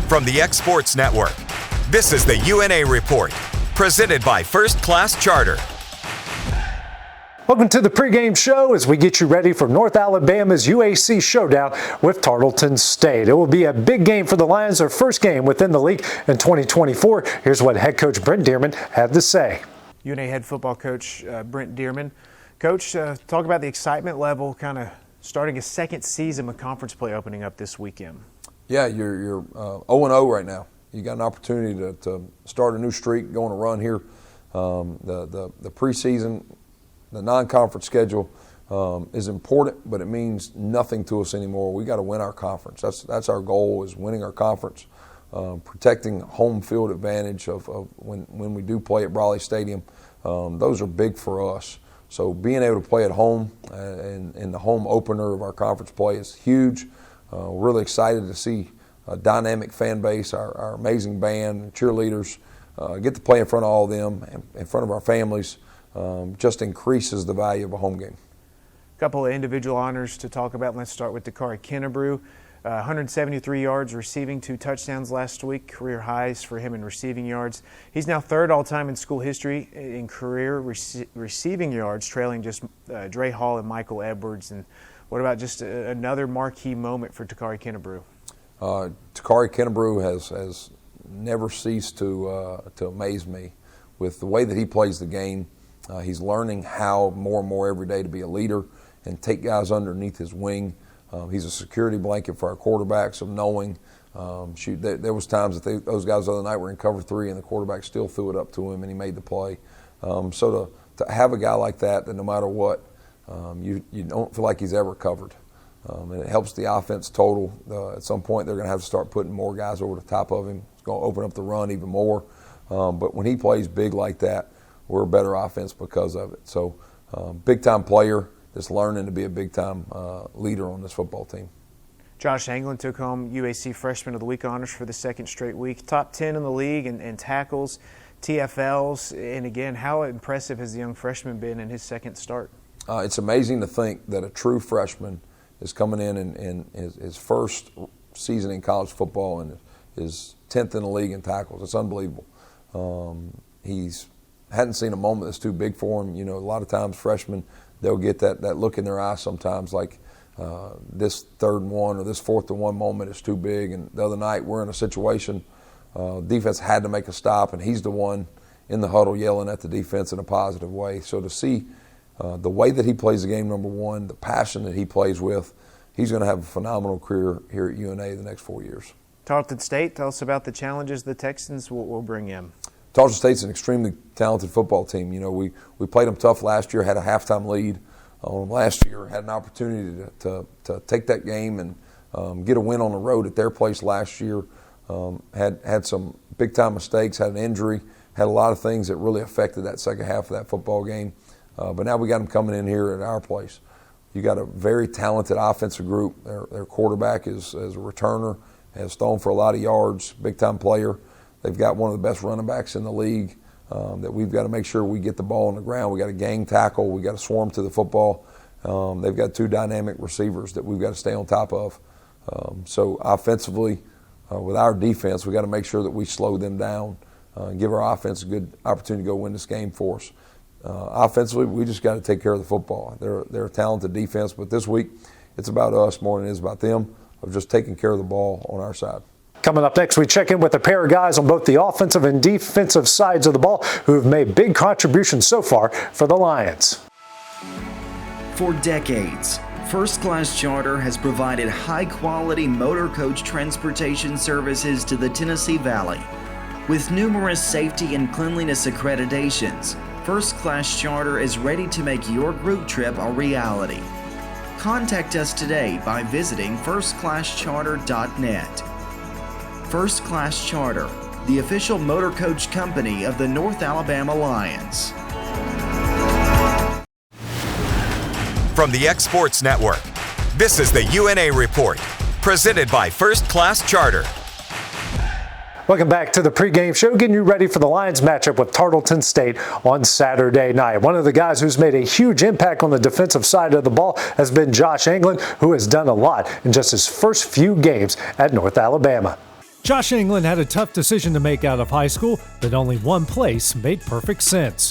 From the X Sports Network, this is the UNA Report, presented by First Class Charter. Welcome to the pregame show as we get you ready for North Alabama's UAC showdown with Tarleton State. It will be a big game for the Lions, their first game within the league in 2024. Here's what head coach Brent Dearman had to say. UNA head football coach Brent Dearman. Coach, talk about the excitement level kind of starting a second season with conference play opening up this weekend. Yeah, you're 0-0 right now. You got an opportunity to start a new streak, go on a run here. The preseason, the non-conference schedule is important, but it means nothing to us anymore. We got to win our conference. That's our goal, is winning our conference, protecting home field advantage of when we do play at Brawley Stadium. Those are big for us. So being able to play at home and the home opener of our conference play is huge. We're really excited to see a dynamic fan base, our amazing band, cheerleaders, get to play in front of all of them, and in front of our families. Just increases the value of a home game. A couple of individual honors to talk about. Let's start with Dakari Kennebrew. 173 yards receiving, 2 touchdowns last week, career highs for him in receiving yards. He's now third all-time in school history in career receiving yards, trailing just Dre Hall and Michael Edwards. And what about just another marquee moment for Dakari Kennebrew? Dakari Kennebrew has never ceased to amaze me with the way that he plays the game. He's learning how more and more every day to be a leader and take guys underneath his wing. He's a security blanket for our quarterbacks of knowing, there was times that those guys the other night were in cover 3 and the quarterback still threw it up to him and he made the play. So to have a guy like that no matter what, you don't feel like he's ever covered. And it helps the offense total. At some point, they're going to have to start putting more guys over the top of him. It's going to open up the run even more. But when he plays big like that, we're a better offense because of it. So big-time player that's learning to be a big-time leader on this football team. Josh Anglin took home UAC Freshman of the Week honors for the second straight week. Top 10 in the league in tackles, TFLs. And, again, how impressive has the young freshman been in his second start? It's amazing to think that a true freshman is coming in his first season in college football and is 10th in the league in tackles. It's unbelievable. He's hadn't seen a moment that's too big for him. You know, a lot of times freshmen, they'll get that look in their eye sometimes like this 3rd and 1 or this 4th and 1 moment is too big. And the other night we're in a situation, defense had to make a stop, and he's the one in the huddle yelling at the defense in a positive way. So to see the way that he plays the game, number one, the passion that he plays with, he's going to have a phenomenal career here at UNA the next 4 years. Tarleton State, tell us about the challenges the Texans will bring in. Tarleton State's an extremely talented football team. You know, we played them tough last year, had a halftime lead on them last year, had an opportunity to take that game and get a win on the road at their place last year. Had some big-time mistakes, had an injury, had a lot of things that really affected that second half of that football game. But now we got them coming in here at our place. You got a very talented offensive group. Their quarterback is a returner, has thrown for a lot of yards, big-time player. They've got one of the best running backs in the league that we've got to make sure we get the ball on the ground. We got to gang tackle. We got to swarm to the football. They've got 2 dynamic receivers that we've got to stay on top of. So offensively, with our defense, we got to make sure that we slow them down and give our offense a good opportunity to go win this game for us. Offensively, we just got to take care of the football. They're a talented defense, but this week it's about us more than it is about them, of just taking care of the ball on our side. Coming up next, we check in with a pair of guys on both the offensive and defensive sides of the ball who have made big contributions so far for the Lions. For decades, First Class Charter has provided high-quality motor coach transportation services to the Tennessee Valley. With numerous safety and cleanliness accreditations, First Class Charter is ready to make your group trip a reality. Contact us today by visiting firstclasscharter.net. First Class Charter, the official motor coach company of the North Alabama Lions. From the X Sports Network, this is the UNA Report, presented by First Class Charter. Welcome back to the pregame show, getting you ready for the Lions matchup with Tarleton State on Saturday night. One of the guys who's made a huge impact on the defensive side of the ball has been Josh Anglin, who has done a lot in just his first few games at North Alabama. Josh England had a tough decision to make out of high school, but only one place made perfect sense.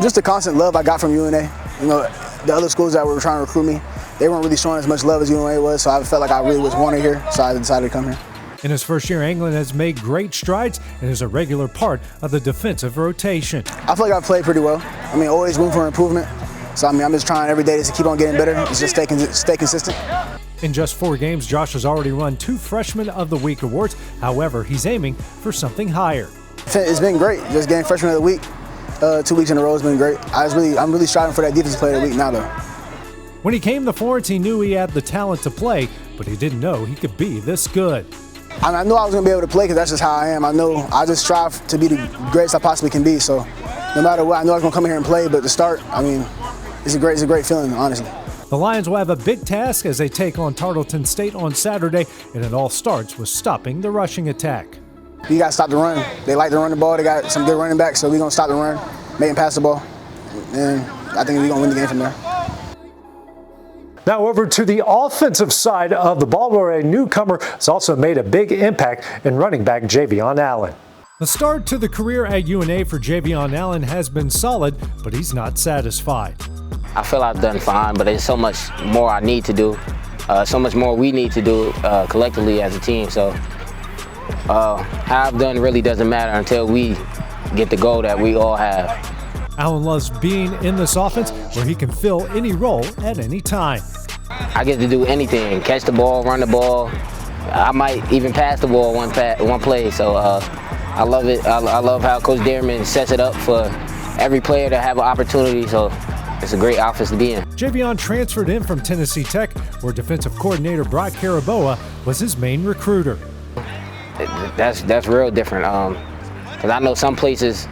Just the constant love I got from UNA. You know, the other schools that were trying to recruit me, they weren't really showing as much love as UNA was, so I felt like I really was wanted here, so I decided to come here. In his first year, England has made great strides and is a regular part of the defensive rotation. I feel like I've played pretty well. I mean, always room for improvement. So, I mean, I'm just trying every day to keep on getting better. It's just stay consistent. In just 4 games, Josh has already won 2 Freshman of the Week awards. However, he's aiming for something higher. It's been great. Just getting Freshman of the Week 2 weeks in a row has been great. I'm really striving for that Defensive Player of the Week now, though. When he came to Florence, he knew he had the talent to play, but he didn't know he could be this good. I knew I was going to be able to play because that's just how I am. I just strive to be the greatest I possibly can be. So no matter what, I know I was going to come in here and play, but to start, I mean, it's a great feeling, honestly. The Lions will have a big task as they take on Tarleton State on Saturday, and it all starts with stopping the rushing attack. You got to stop the run. They like to run the ball. They got some good running backs, so we're going to stop the run, make them pass the ball, and I think we're going to win the game from there. Now over to the offensive side of the ball, where a newcomer has also made a big impact in running back Javion Allen. The start to the career at UNA for Javion Allen has been solid, but he's not satisfied. I feel I've done fine, but there's so much more I need to do, so much more we need to do collectively as a team. So how I've done really doesn't matter until we get the goal that we all have. Allen loves being in this offense where he can fill any role at any time. I get to do anything, catch the ball, run the ball. I might even pass the ball one play, so I love it. I love how Coach Dearman sets it up for every player to have an opportunity, so it's a great offense to be in. Javion transferred in from Tennessee Tech, where defensive coordinator Brock Caraboa was his main recruiter. That's real different, because I know some places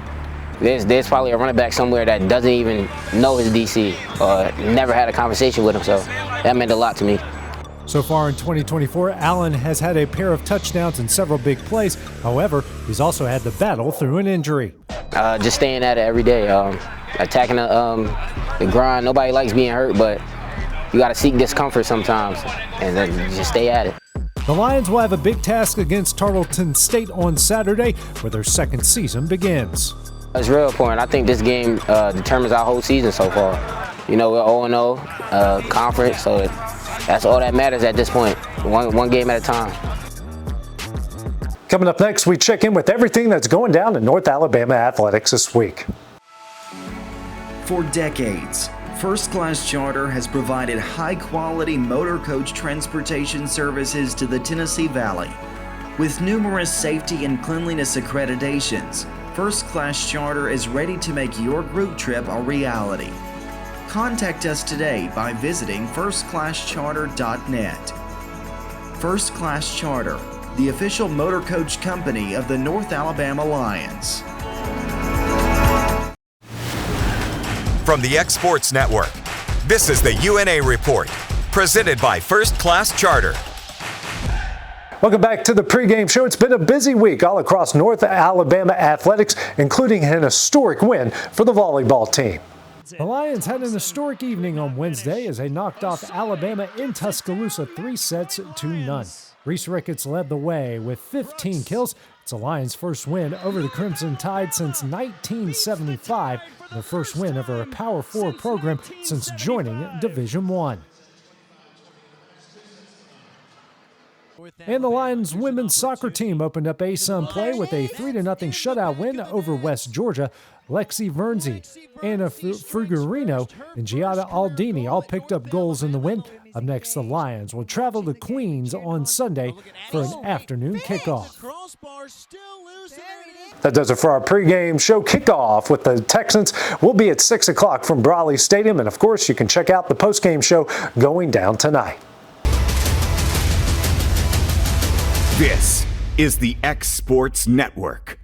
there's probably a running back somewhere that doesn't even know his DC or never had a conversation with him, so that meant a lot to me. So far in 2024, Allen has had a pair of touchdowns and several big plays. However, he's also had to battle through an injury. Just staying at it every day, attacking the grind. Nobody likes being hurt, but you got to seek discomfort sometimes and then just stay at it. The Lions will have a big task against Tarleton State on Saturday, where their second season begins. It's real important. I think this game determines our whole season so far. You know, we're 0-0 conference, so that's all that matters at this point. One game at a time. Coming up next, we check in with everything that's going down in North Alabama athletics this week. For decades, First Class Charter has provided high-quality motor coach transportation services to the Tennessee Valley. With numerous safety and cleanliness accreditations, First Class Charter is ready to make your group trip a reality. Contact us today by visiting firstclasscharter.net. First Class Charter, the official motor coach company of the North Alabama Lions. From the X Sports Network, this is the UNA Report, presented by First Class Charter. Welcome back to the pregame show. It's been a busy week all across North Alabama athletics, including an historic win for the volleyball team. The Lions had an historic evening on Wednesday as they knocked off Alabama in Tuscaloosa 3-0. Reese Ricketts led the way with 15 kills. It's the Lions' first win over the Crimson Tide since 1975, their first win over a Power 4 program since joining Division I. And the Lions women's soccer team opened up ASUN play with a 3-0 shutout win over West Georgia. Lexi Vernzi, Anna Fruggerino, and Giada Aldini all picked up goals in the win. Up next, the Lions will travel to Queens on Sunday for an afternoon kickoff. That does it for our pregame show. Kickoff with the Texans will be at 6 o'clock from Brawley Stadium. And, of course, you can check out the postgame show going down tonight. This is the X Sports Network.